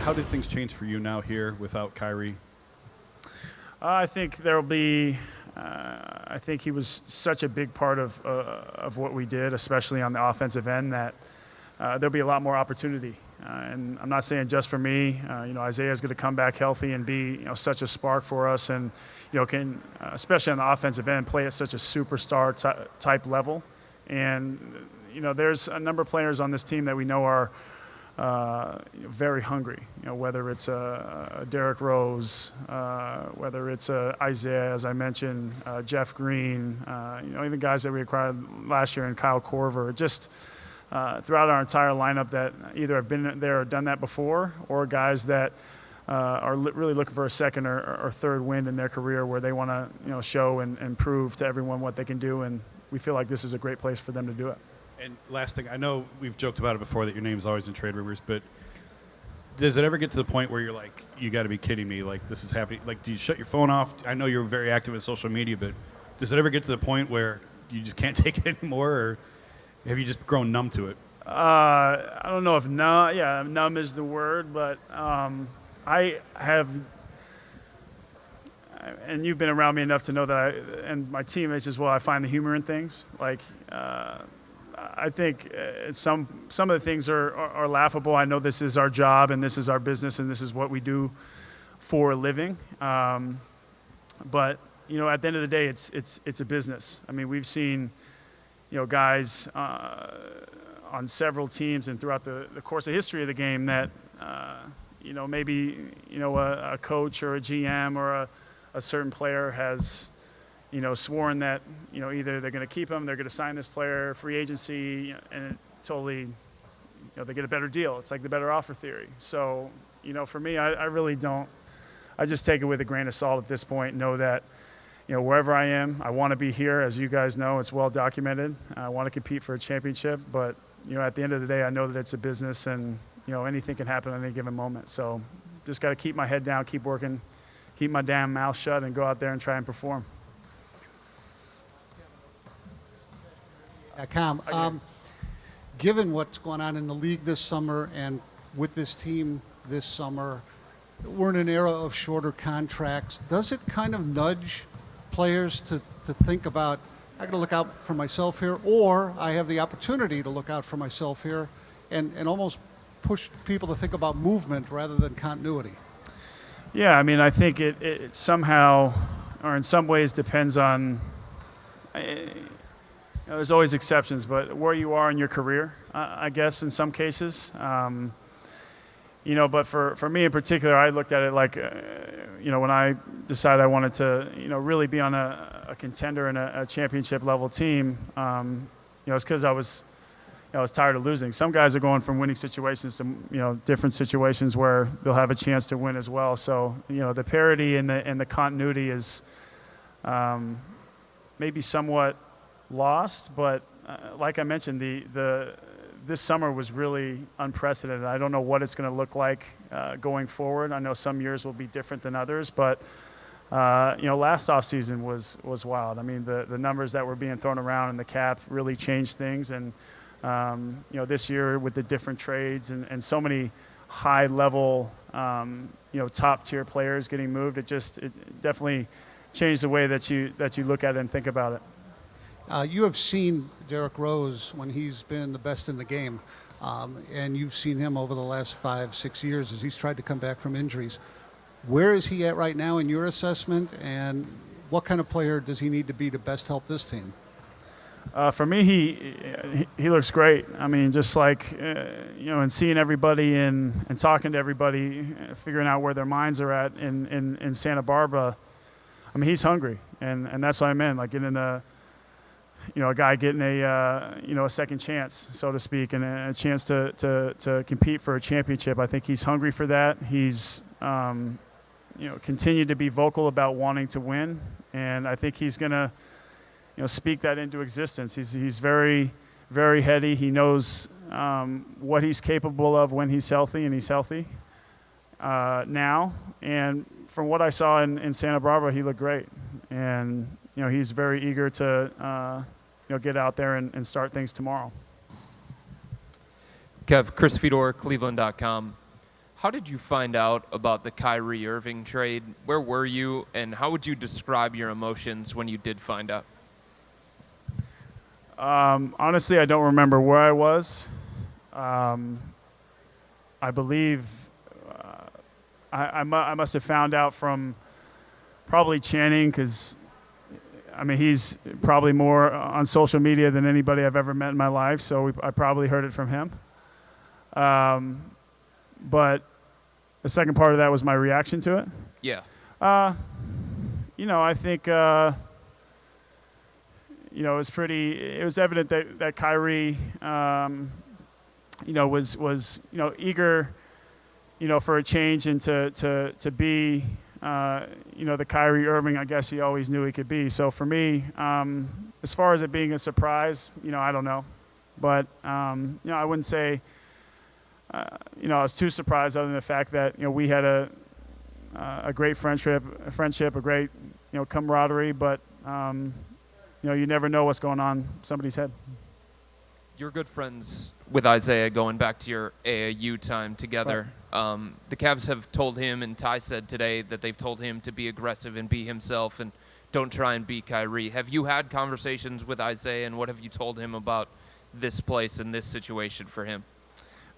how did things change for you now here without Kyrie? I think there will be. I think he was such a big part of what we did, especially on the offensive end, that there'll be a lot more opportunity. And I'm not saying just for me. Isaiah's going to come back healthy and be such a spark for us, and can especially on the offensive end play at such a superstar type level. And there's a number of players on this team that we know are very hungry. Whether it's Derrick Rose, whether it's Isaiah, as I mentioned, Jeff Green, even guys that we acquired last year, and Kyle Korver. Just throughout our entire lineup that either have been there or done that before, or guys that are really looking for a second or third wind in their career, where they want to show and prove to everyone what they can do. And we feel like this is a great place for them to do it. And last thing, I know we've joked about it before that your name's always in trade rumors, but does it ever get to the point where you're like, you got to be kidding me, like this is happening? Like, do you shut your phone off? I know you're very active in social media, but does it ever get to the point where you just can't take it anymore, or have you just grown numb to it? I don't know if numb. Yeah, numb is the word, but I have, and you've been around me enough to know that and my teammates as well, I find the humor in things. Like, I think some of the things are laughable. I know this is our job, and this is our business, and this is what we do for a living. But at the end of the day, it's a business. I mean, we've seen guys on several teams and throughout the course of history of the game that maybe a coach or a GM or a certain player has sworn that either they're going to keep him, they're going to sign this player, free agency, and it totally they get a better deal. It's like the better offer theory. So for me, I really don't. I just take it with a grain of salt at this point. Know that wherever I am, I want to be here. As you guys know, it's well documented. I want to compete for a championship, but at the end of the day, I know that it's a business, and anything can happen at any given moment. So just got to keep my head down, keep working, keep my damn mouth shut, and go out there and try and perform. Given what's going on in the league this summer and with this team this summer, we're in an era of shorter contracts. Does it kind of nudge players to think about, I got to look out for myself here, or I have the opportunity to look out for myself here, and almost push people to think about movement rather than continuity? Yeah, I mean, I think it somehow, or in some ways, depends on. There's always exceptions, but where you are in your career, I guess, in some cases. But for me in particular, I looked at it like, when I decided I wanted to, really be on a contender and a championship level team, it's because I was tired of losing. Some guys are going from winning situations to, different situations where they'll have a chance to win as well. So, the parity and the continuity is maybe somewhat lost, but like I mentioned, this summer was really unprecedented. I don't know what it's going to look like going forward. I know some years will be different than others, but last offseason was wild. I mean, the numbers that were being thrown around in the cap really changed things, and this year with the different trades and so many high level top tier players getting moved, it definitely changed the way that you look at it and think about it. You have seen Derrick Rose when he's been the best in the game, and you've seen him over the last 5-6 years as he's tried to come back from injuries. Where is he at right now in your assessment, and what kind of player does he need to be to best help this team? For me, he looks great. I mean, just like, and seeing everybody and talking to everybody, figuring out where their minds are at in Santa Barbara. I mean, he's hungry, and that's what I meant, like getting a guy getting a second chance, so to speak, and a chance to compete for a championship. I think he's hungry for that. He's, continued to be vocal about wanting to win, and I think he's going to, speak that into existence. He's very, very heady. He knows what he's capable of when he's healthy, and he's healthy now. And from what I saw in Santa Barbara, he looked great. And, he's very eager to, get out there and start things tomorrow. Kev, Chris Fedor, Cleveland.com. how did you find out about the Kyrie Irving trade? Where were you, and how would you describe your emotions when you did find out? Honestly, I don't remember where I was. I believe I must have found out from probably Channing, because I mean, he's probably more on social media than anybody I've ever met in my life, so I probably heard it from him. But the second part of that was my reaction to it. Yeah. I think, it was evident that Kyrie, was eager, for a change and to be, the Kyrie Irving I guess he always knew he could be. So for me, as far as it being a surprise, I don't know. But, I wouldn't say, I was too surprised, other than the fact that, we had a great friendship, a great, camaraderie. But, you never know what's going on in somebody's head. You're good friends with Isaiah going back to your AAU time together. Right. The Cavs have told him, and Ty said today that they've told him to be aggressive and be himself and don't try and be Kyrie. Have you had conversations with Isaiah, and what have you told him about this place and this situation for him?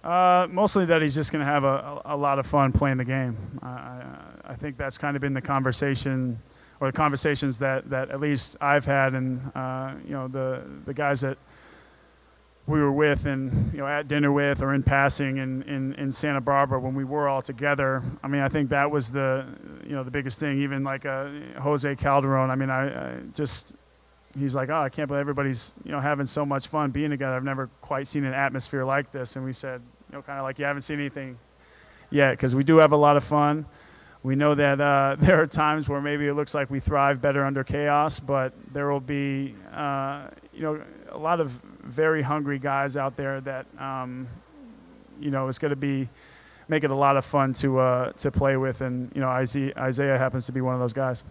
Mostly that he's just going to have a lot of fun playing the game. I think that's kind of been the conversation, or the conversations that at least I've had, and the guys that we were with and at dinner with or in passing in Santa Barbara when we were all together. I mean, I think that was the biggest thing. Even like Jose Calderon. I mean, he's like, oh, I can't believe everybody's having so much fun being together. I've never quite seen an atmosphere like this. And we said, kind of like, you haven't seen anything yet, because we do have a lot of fun. We know that there are times where maybe it looks like we thrive better under chaos, but there will be a lot of very hungry guys out there that it's going to make it a lot of fun to play with, and Isaiah happens to be one of those guys.